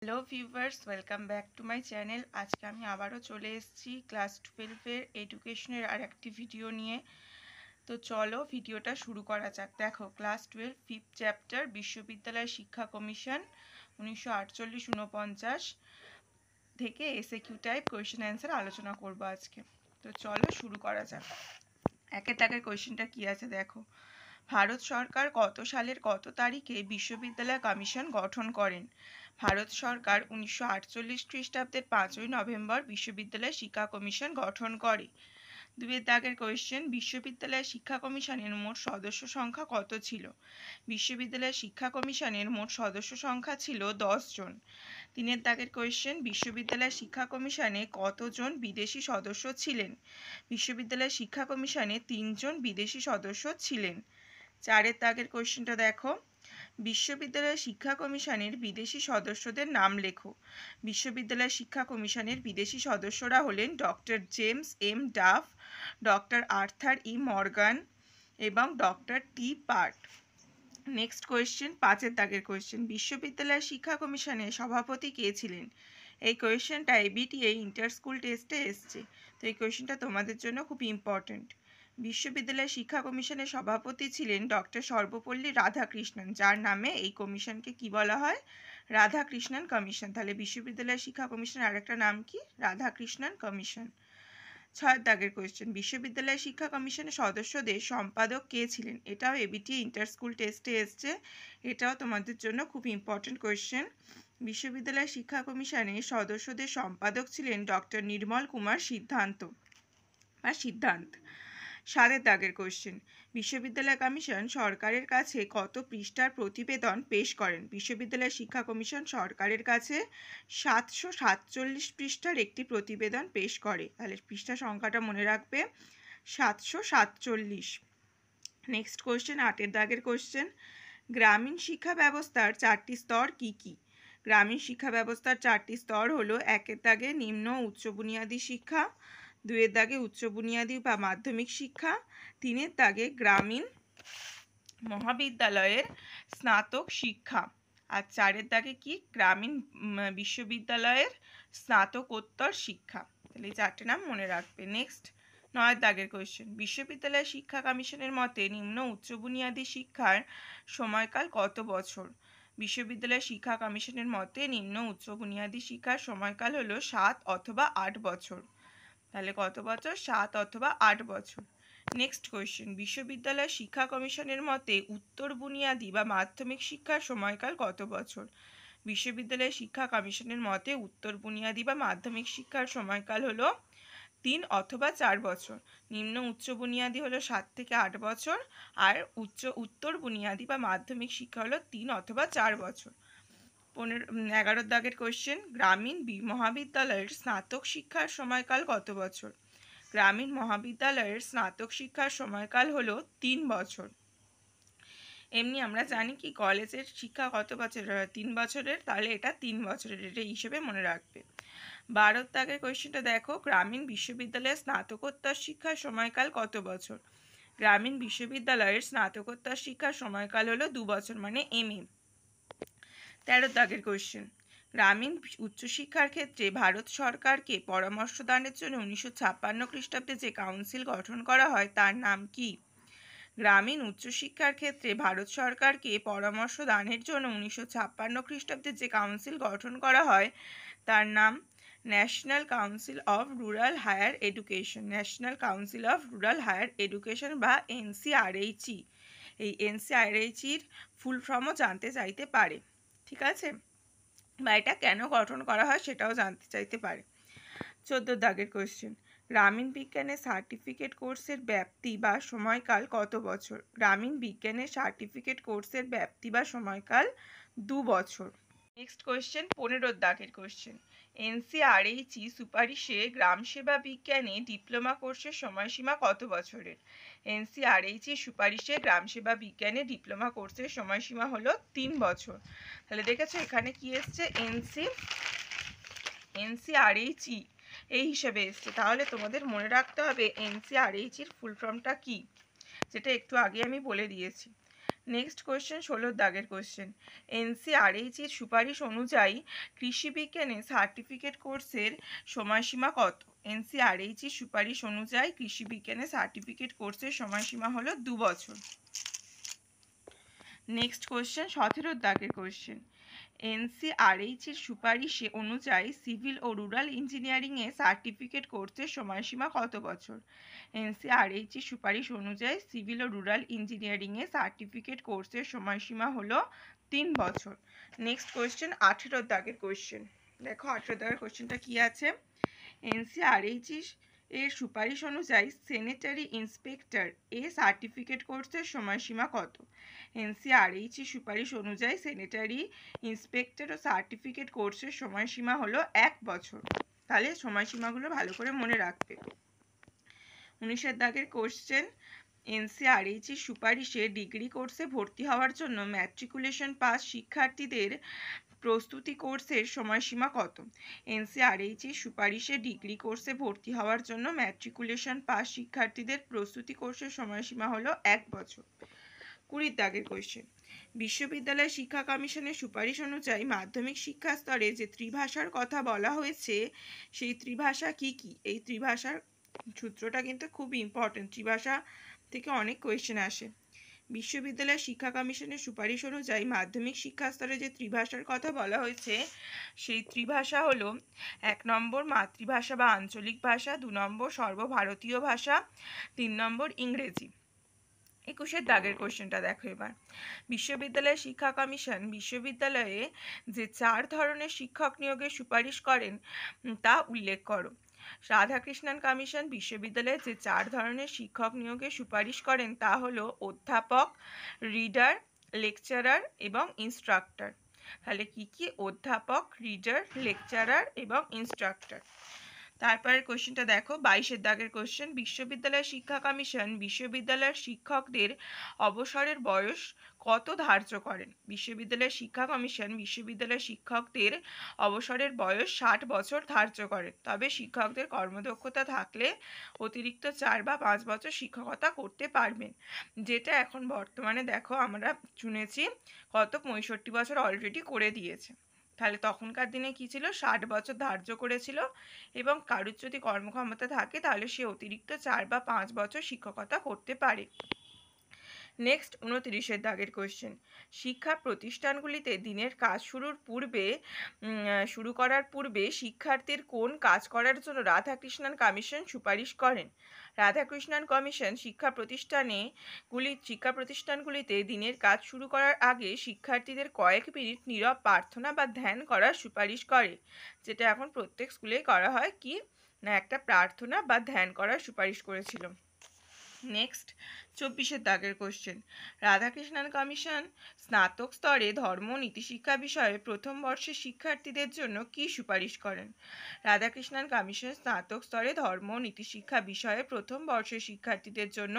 Hello viewers, welcome back to my channel. আজকে আমি আবারও চলে এসেছি ক্লাস 12-এর এডুকেশনের আর একটি ভিডিও নিয়ে। তো চলো ভিডিওটা শুরু করা যাক। দেখো, ক্লাস 12 5th চ্যাপ্টার বিশ্ববিদ্যালয় শিক্ষা কমিশন 1948-49 থেকে এসএকিউ টাইপ কোয়েশ্চেন অ্যান্সার আলোচনা করব আজকে। তো চলো শুরু করা যাক। একের দাগের কোয়েশ্চেনটা কি আছে দেখো। ভারত সরকার কত সালের কত তারিখে বিশ্ববিদ্যালয় কমিশন গঠন করেন? ভারত সরকার 1948 খ্রিস্টাব্দের 5ই নভেম্বর বিশ্ববিদ্যালয় শিক্ষা কমিশন গঠন করে। দুয়ের দাগের কোয়েশ্চেন, বিশ্ববিদ্যালয় শিক্ষা কমিশনের মোট সদস্য সংখ্যা কত ছিল? বিশ্ববিদ্যালয় শিক্ষা কমিশনের মোট সদস্য সংখ্যা ছিল 10 জন। তিনের দাগের কোয়েশ্চেন, বিশ্ববিদ্যালয় শিক্ষা কমিশনে কতজন বিদেশি সদস্য ছিলেন? বিশ্ববিদ্যালয় শিক্ষা কমিশনে 3 জন বিদেশি সদস্য ছিলেন। চারের দাগের কোয়েশ্চেনটা দেখো, বিশ্ববিদ্যালয় শিক্ষা কমিশনের বিদেশি সদস্যদের নাম লেখো। বিশ্ববিদ্যালয় শিক্ষা কমিশনের বিদেশি সদস্যরা হলেন doctor James M Duff, doctor Arthur E Morgan এবং doctor T Part. Next question, পাঁচের দাগের কোয়েশ্চেন, বিশ্ববিদ্যালয় শিক্ষা কমিশনের সভাপতি কে ছিলেন? এই কোয়েশ্চেনটা এবিটিএ ইন্টার স্কুল টেস্টে এসছে, তো এই কোয়েশ্চেনটা তোমাদের জন্য খুব ইম্পর্টেন্ট। বিশ্ববিদ্যালয় শিক্ষা কমিশনের সভাপতি ছিলেন ডক্টর সর্বপল্লী রাধাকৃষ্ণন, যার নামে এই কমিশনকে কি বলা হয়? রাধাকৃষ্ণন কমিশন। তাহলে বিশ্ববিদ্যালয় শিক্ষা কমিশনের আরেকটা নাম কি? রাধাকৃষ্ণন কমিশন। ছয়ের দাগের কোয়েশ্চেন, বিশ্ববিদ্যালয় শিক্ষা কমিশনের সদস্যদের সম্পাদক কে ছিলেন? এটাও এবিটি ইন্টার স্কুল টেস্টে এসছে, এটাও তোমাদের জন্য খুব ইম্পর্টেন্ট কোয়েশ্চেন। বিশ্ববিদ্যালয় শিক্ষা কমিশনের সদস্যদের সম্পাদক ছিলেন ডক্টর নির্মল কুমার সিদ্ধান্ত। সাতের দাগের কোয়েশ্চেন, বিশ্ববিদ্যালয় কমিশন সরকারের কাছে কত পৃষ্ঠার প্রতিবেদন পেশ করেন? বিশ্ববিদ্যালয় শিক্ষা কমিশন সরকারের কাছে 747 পৃষ্ঠার একটি প্রতিবেদন পেশ করে। তাহলে পৃষ্ঠা সংখ্যাটা মনে রাখবে, 747। নেক্সট কোয়েশ্চেন, আটের দাগের কোয়েশ্চেন, গ্রামীণ শিক্ষা ব্যবস্থার 4টি স্তর কি কি? গ্রামীণ শিক্ষা ব্যবস্থার 4টি স্তর হলো, একের দাগে নিম্ন উচ্চ বুনিয়াদী শিক্ষা, দুয়ের দাগে উচ্চ বুনিয়াদী বা মাধ্যমিক শিক্ষা, তিনের দাগে গ্রামীণ মহাবিদ্যালয়ের স্নাতক শিক্ষা, আর চারের দাগে কি? গ্রামীণ বিশ্ববিদ্যালয়ের স্নাতকোত্তর শিক্ষা। তাহলে এই 4টে নাম মনে রাখবে। নেক্সট, নয়ের দাগের কোয়েশ্চেন, বিশ্ববিদ্যালয় শিক্ষা কমিশনের মতে নিম্ন উচ্চ বুনিয়াদী শিক্ষার সময়কাল কত বছর? বিশ্ববিদ্যালয় শিক্ষা কমিশনের মতে নিম্ন উচ্চ বুনিয়াদী শিক্ষার সময়কাল হলো 7 অথবা 8 বছর। তাহলে কত বছর? 7 অথবা 8 বছর। নেক্সট কোয়েশ্চেন, বিশ্ববিদ্যালয় শিক্ষা কমিশনের মতে উত্তর বুনিয়াদী বা মাধ্যমিক শিক্ষার সময়কাল কত বছর? বিশ্ববিদ্যালয় শিক্ষা কমিশনের মতে উত্তর বুনিয়াদী বা মাধ্যমিক শিক্ষার সময়কাল হলো 3 অথবা 4 বছর। নিম্ন উচ্চ বুনিয়াদী হলো 7 থেকে 8 বছর, আর উত্তর বুনিয়াদী বা মাধ্যমিক শিক্ষা হলো 3 অথবা 4 বছর। 11 দাগের কোয়েশ্চেন, গ্রামীণ মহাবিদ্যালয়ের স্নাতক শিক্ষার সময়কাল কত বছর? গ্রামীণ মহাবিদ্যালয়ের স্নাতক শিক্ষার সময়কাল হলো 3 বছর। এমনি আমরা জানি কি কলেজের শিক্ষা কত বছরের হয়? 3 বছরের, তাহলে এটা 3 বছরের, এটা হিসেবে মনে রাখবে। 12 দাগের কোয়েশ্চেনটা দেখো, গ্রামীণ বিশ্ববিদ্যালয়ের স্নাতকোত্তর শিক্ষার সময়কাল কত বছর? গ্রামীণ বিশ্ববিদ্যালয়ের স্নাতকোত্তর শিক্ষার সময়কাল হলো 2 বছর, মানে MA। 13 দাগের কোয়েশ্চেন, গ্রামীণ উচ্চশিক্ষার ক্ষেত্রে ভারত সরকারকে পরামর্শ দানের জন্য 1956 খ্রিস্টাব্দে যে কাউন্সিল গঠন করা হয় তার নাম কি? গ্রামীণ উচ্চশিক্ষার ক্ষেত্রে ভারত সরকারকে পরামর্শ দানের জন্য 1956 খ্রিস্টাব্দে যে কাউন্সিল গঠন করা হয় তার নাম national council of rural higher education. National council of rural higher education বা NCRHE। এই NCRHEর ফুল ফর্মও জানতে চাইতে পারে, ঠিক আছে, বা এটা কেন গঠন করা হয় সেটাও জানতে চাইতে পারে। 14 দাগের কোয়েশ্চেন, গ্রামীণ বিজ্ঞানের সার্টিফিকেট কোর্সের ব্যাপ্তি বা সময়কাল কত বছর? গ্রামীণ বিজ্ঞানের সার্টিফিকেট কোর্সের ব্যাপ্তি বা সময়কাল 2 বছর। নেক্সট কোয়েশ্চেন, 15 দাগের কোয়েশ্চেন, NCRHE সুপারিশে গ্রাম সেবা বিজ্ঞানে ডিপ্লোমা কোর্সের সময়সীমা কত বছরের? NCRHE সুপারিশে গ্রাম সেবা বিজ্ঞানে ডিপ্লোমা কোর্সের সময়সীমা হলো 3 বছর। তাহলে দেখেছো এখানে কি এসছে? NCRHE এই হিসেবে এসছে। তাহলে তোমাদের মনে রাখতে হবে NCRHEর ফুল ফর্মটা কি, যেটা একটু আগে আমি বলে দিয়েছি। নেক্সট কোয়েশ্চেন 16 দাগের কোয়েশ্চেন, NCRH এর সুপারিশ অনুযায়ী কৃষি বিজ্ঞানে সার্টিফিকেট কোর্সের সময়সীমা কত? NCRH এর সুপারিশ অনুযায়ী কৃষি বিজ্ঞানে সার্টিফিকেট কোর্সের সময়সীমা হলো 2 বছর। নেক্সট কোয়েশ্চেন 17 দাগের কোয়েশ্চেন, NCRH এর সুপারিশে অনুযায়ী সিভিল ও রুরাল ইঞ্জিনিয়ারিংয়ে সার্টিফিকেট কোর্সের সময়সীমা কত বছর? NCRH এর সুপারিশ অনুযায়ী সিভিল ও রুরাল ইঞ্জিনিয়ারিংয়ে সার্টিফিকেট কোর্সের সময়সীমা হলো 3 বছর। নেক্সট কোয়েশ্চেন 18 দাগের কোয়েশ্চেন, দেখো 18 দাগের কোয়েশ্চেনটা কি আছে। NCRH এর সুপারিশ অনুযায়ী স্যানিটারি ইন্সপেক্টর এ সার্টিফিকেট কোর্সের সময়সীমা কত? NCRH এর সুপারিশ অনুযায়ী স্যানিটারি ইন্সপেক্টর ও সার্টিফিকেট কোর্সের সময়সীমা হলো 1 বছর। তাহলে সময়সীমাগুলো ভালো করে মনে রাখবে। 19 দাগের কোশ্চেন, NCRH এর সুপারিশে ডিগ্রি কোর্সে ভর্তি হওয়ার জন্য ম্যাট্রিকুলেশন পাস শিক্ষার্থীদের প্রস্তুতি কোর্সের সময়সীমা কত? NCRH এর সুপারিশে ডিগ্রি কোর্সে ভর্তি হওয়ার জন্য ম্যাট্রিকুলেশন পাস শিক্ষার্থীদের প্রস্তুতি কোর্সের সময়সীমা হলো 1 বছর। 20 দাগের কোয়েশ্চেন, বিশ্ববিদ্যালয় শিক্ষা কমিশনের সুপারিশ অনুযায়ী মাধ্যমিক শিক্ষা স্তরে যে ত্রিভাষার কথা বলা হয়েছে সেই ত্রিভাষা কি কি? এই ত্রিভাষার সূত্রটা কিন্তু খুব ইম্পর্টেন্ট, ত্রিভাষা থেকে অনেক কোয়েশ্চেন আসে। বিশ্ববিদ্যালয় শিক্ষা কমিশনের সুপারিশ অনুযায়ী মাধ্যমিক শিক্ষা স্তরে যে ত্রিভাষার কথা বলা হয়েছে সেই ত্রিভাষা হলো 1 নম্বর মাতৃভাষা বা আঞ্চলিক ভাষা, 2 নম্বর সর্বভারতীয় ভাষা, 3 নম্বর ইংরেজি। 21 দাগের কোশ্চেনটা দেখো এবার, বিশ্ববিদ্যালয় শিক্ষা কমিশন বিশ্ববিদ্যালয়ে যে 4 ধরনের শিক্ষক নিয়োগের সুপারিশ করেন তা উল্লেখ করো। রাধাকৃষ্ণন কমিশন বিশ্ববিদ্যালয়ে যে 4 ধরনের শিক্ষক নিয়োগের সুপারিশ করেন তা হলো অধ্যাপক, রিডার, লেকচারার এবং ইনস্ট্রাক্টর। তাহলে কি কি? অধ্যাপক, রিডার, লেকচারার এবং ইনস্ট্রাক্টর। তারপরের কোশ্চেনটা দেখো 22 দাগের কোশ্চেন, বিশ্ববিদ্যালয় শিক্ষা কমিশন বিশ্ববিদ্যালয়ের শিক্ষকদের অবসরের বয়স কত ধার্য করেন? বিশ্ববিদ্যালয় শিক্ষা কমিশন বিশ্ববিদ্যালয়ের শিক্ষকদের অবসরের বয়স 60 বছর ধার্য করেন, তবে শিক্ষকদের কর্মদক্ষতা থাকলে অতিরিক্ত 4 বা 5 বছর শিক্ষকতা করতে পারবেন, যেটা এখন বর্তমানে দেখো আমরা শুনেছি কত 65 বছর অলরেডি করে দিয়েছে। তাহলে তখনকার দিনে কি ছিল? 60 বছর ধার্য করেছিল এবং কারুর যদি কর্মক্ষমতা থাকে তাহলে সে অতিরিক্ত 4 বা 5 বছর শিক্ষকতা করতে পারে। নেক্সট 29 দাগের কোশ্চেন, শিক্ষা প্রতিষ্ঠানগুলিতে দিনের কাজ শুরু করার পূর্বে শিক্ষার্থীর কোন কাজ করার জন্য রাধাকৃষ্ণন কমিশন সুপারিশ করেন? রাধাকৃষ্ণন কমিশন শিক্ষা প্রতিষ্ঠানগুলিতে দিনের কাজ শুরু করার আগে শিক্ষার্থীদের কয়েক মিনিট নীরব প্রার্থনা বা ধ্যান করার সুপারিশ করে, যেটা এখন প্রত্যেক স্কুলেই করা হয়। কি না, একটা প্রার্থনা বা ধ্যান করার সুপারিশ করেছিল। নেক্সট 24 দাগের কোশ্চেন, রাধাকৃষ্ণন কমিশন স্নাতক স্তরে ধর্ম নীতিশিক্ষা বিষয়ে প্রথম বর্ষের শিক্ষার্থীদের জন্য কি সুপারিশ করেন? রাধাকৃষ্ণন কমিশন স্নাতক স্তরে ধর্ম নীতিশিক্ষা বিষয়ে প্রথম বর্ষের শিক্ষার্থীদের জন্য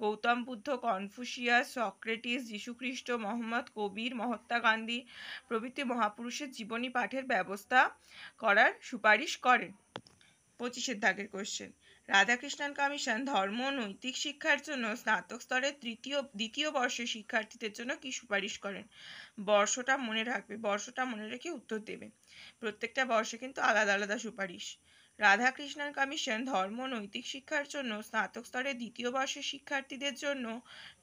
গৌতম বুদ্ধ, কনফুসিয়াস, সক্রেটিস, যীশুখ্রিস্ট, মোহাম্মদ কবির, মহাত্মা গান্ধী প্রভৃতি মহাপুরুষের জীবনী পাঠের ব্যবস্থা করার সুপারিশ করেন। 25 দাগের কোশ্চেন, রাধাকৃষ্ণন কমিশন ধর্ম নৈতিক শিক্ষার জন্য স্নাতক স্তরের দ্বিতীয় বর্ষের শিক্ষার্থীদের জন্য কি সুপারিশ করেন? বর্ষটা মনে রাখবে, বর্ষটা মনে রেখে উত্তর দেবে, প্রত্যেকটা বর্ষে কিন্তু আলাদা আলাদা সুপারিশ। রাধাকৃষ্ণন কমিশন ধর্ম নৈতিক শিক্ষার জন্য স্নাতক স্তরের দ্বিতীয় বর্ষের শিক্ষার্থীদের জন্য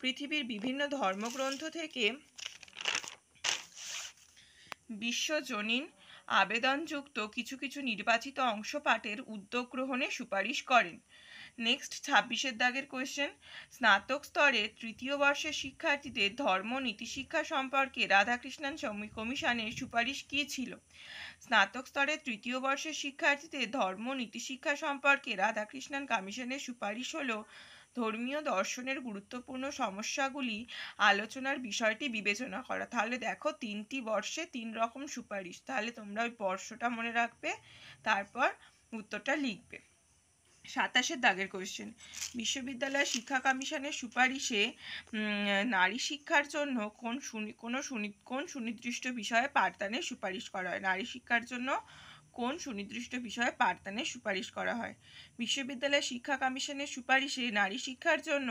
পৃথিবীর বিভিন্ন ধর্মগ্রন্থ থেকে বিশ্বজনীন আবেদনযুক্ত কিছু কিছু নির্বাচিত অংশ পাঠের উদ্যোগ গ্রহণে সুপারিশ করেন। নেক্সট 26 দাগের কোয়েশ্চেন, স্নাতক স্তরে তৃতীয় বর্ষের শিক্ষার্থীদের ধর্ম নীতিশিক্ষা সম্পর্কে রাধাকৃষ্ণন কমিশনের সুপারিশ কী ছিল? স্নাতক স্তরের তৃতীয় বর্ষের শিক্ষার্থীদের ধর্ম নীতিশিক্ষা সম্পর্কে রাধাকৃষ্ণন কমিশনের সুপারিশ হলো ধর্মীয় দর্শনের গুরুত্বপূর্ণ সমস্যাগুলি আলোচনার বিষয়টি বিবেচনা করা। তাহলে দেখো 3টি বর্ষে 3 রকম সুপারিশ, তাহলে তোমরা ওই বর্ষটা মনে রাখবে, তারপর উত্তরটা লিখবে। 27 দাগের কোয়েশ্চেন, বিশ্ববিদ্যালয় শিক্ষা কমিশনের সুপারিশে নারী শিক্ষার জন্য কোন সুনির্দিষ্ট বিষয়ে পাঠদানের সুপারিশ করা হয়? নারী শিক্ষার জন্য কোন সুনির্দিষ্ট বিষয়ে পাঠদানের সুপারিশ করা হয়? বিশ্ববিদ্যালয় শিক্ষা কমিশনের সুপারিশে নারী শিক্ষার জন্য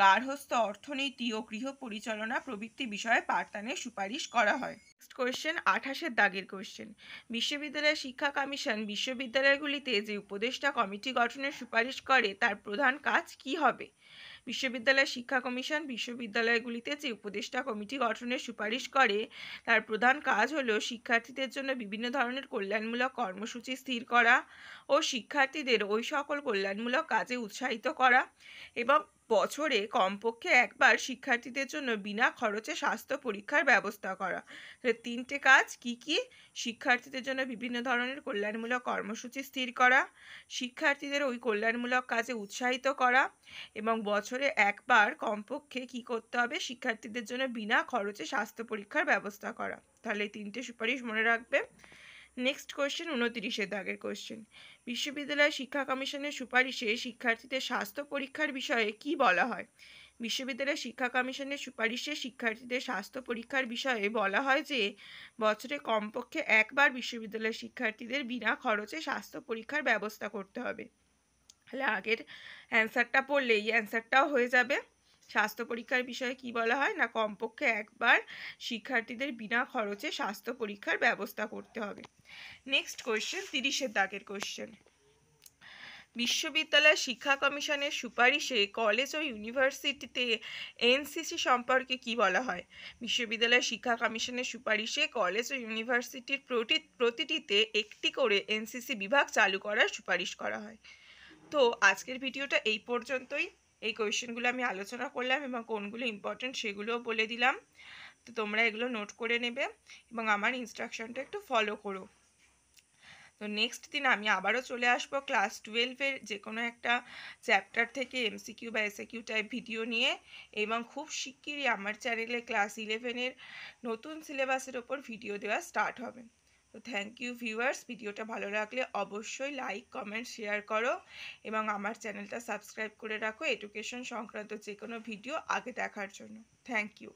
গার্হস্থ্য অর্থনীতি ও গৃহ পরিচালনা প্রভৃতি বিষয়ে পাঠদানের সুপারিশ করা হয়। নেক্সট কোয়েশ্চেন, 28-এর দাগের কোয়েশ্চেন। বিশ্ববিদ্যালয় শিক্ষা কমিশন বিশ্ববিদ্যালয়গুলিতে যে উপদেষ্টা কমিটি গঠনের সুপারিশ করে তার প্রধান কাজ কি হবে? বিশ্ববিদ্যালয় শিক্ষা কমিশন বিশ্ববিদ্যালয়গুলিতে যে উপদেষ্টা কমিটি গঠনের সুপারিশ করে তার প্রধান কাজ হল শিক্ষার্থীদের জন্য বিভিন্ন ধরনের কল্যাণমূলক কর্মসূচি স্থির করা ও শিক্ষার্থীদের ওই সকল কল্যাণমূলক কাজে উৎসাহিত করা এবং বছরে কমপক্ষে একবার শিক্ষার্থীদের জন্য বিনা খরচে স্বাস্থ্য পরীক্ষার ব্যবস্থা করা। তিনটে কাজ কি কি? শিক্ষার্থীদের জন্য বিভিন্ন ধরনের কল্যাণমূলক কর্মসূচি স্থির করা, শিক্ষার্থীদের ওই কল্যাণমূলক কাজে উৎসাহিত করা এবং বছরে একবার কমপক্ষে কি করতে হবে? শিক্ষার্থীদের জন্য বিনা খরচে স্বাস্থ্য পরীক্ষার ব্যবস্থা করা। তাহলে এই তিনটে সুপারিশ মনে রাখবে। নেক্সট কোয়েশ্চেন, 29-এর দাগের কোয়েশ্চেন। বিশ্ববিদ্যালয় শিক্ষা কমিশনের সুপারিশে শিক্ষার্থীদের স্বাস্থ্য পরীক্ষার বিষয়ে কি বলা হয়? বিশ্ববিদ্যালয় শিক্ষা কমিশনের সুপারিশে শিক্ষার্থীদের স্বাস্থ্য পরীক্ষার বিষয়ে বলা হয় যে বছরে কমপক্ষে একবার বিশ্ববিদ্যালয়ের শিক্ষার্থীদের বিনা খরচে স্বাস্থ্য পরীক্ষার ব্যবস্থা করতে হবে। তাহলে আগের অ্যান্সারটা পড়লে এই অ্যান্সারটাও হয়ে যাবে। স্বাস্থ্য পরীক্ষার বিষয়ে কি বলা হয় না কমপক্ষে একবার শিক্ষার্থীদের বিনা খরচে স্বাস্থ্য পরীক্ষার ব্যবস্থা করতে হবে। নেক্সট কোয়েশ্চেন, 30-এর দাগের কোয়েশ্চেন। বিশ্ববিদ্যালয় শিক্ষা কমিশনের সুপারিশে কলেজ ও ইউনিভার্সিটিতে এনসিসি সম্পর্কে কি বলা হয়? বিশ্ববিদ্যালয় শিক্ষা কমিশনের সুপারিশে কলেজ ও ইউনিভার্সিটির প্রতিটিতে একটি করে এনসিসি বিভাগ চালু করার সুপারিশ করা হয়। তো আজকের ভিডিওটা এই পর্যন্তই। এই কোয়েশ্চেনগুলো আমি আলোচনা করলাম এবং কোনগুলো ইম্পর্টেন্ট সেগুলোও বলে দিলাম। তো তোমরা এগুলো নোট করে নেবে এবং আমার ইনস্ট্রাকশনটা একটু ফলো করো। তো নেক্সট দিন আমি আবারও চলে আসবো ক্লাস 12-এর যে কোনো একটা চ্যাপ্টার থেকে এমসিকিউ বা এসএকিউ টাইপ ভিডিও নিয়ে, এবং খুব শিগগিরই আমার চ্যানেলে ক্লাস 11-এর নতুন সিলেবাসের ওপর ভিডিও দেওয়া স্টার্ট হবে। তো থ্যাংক ইউ ভিউয়ার্স। ভিডিওটা ভালো লাগলে অবশ্যই লাইক কমেন্ট শেয়ার করো এবং আমার চ্যানেলটা সাবস্ক্রাইব করে রাখো এডুকেশন সংক্রান্ত যে কোনো ভিডিও আগে দেখার জন্য। Thank you.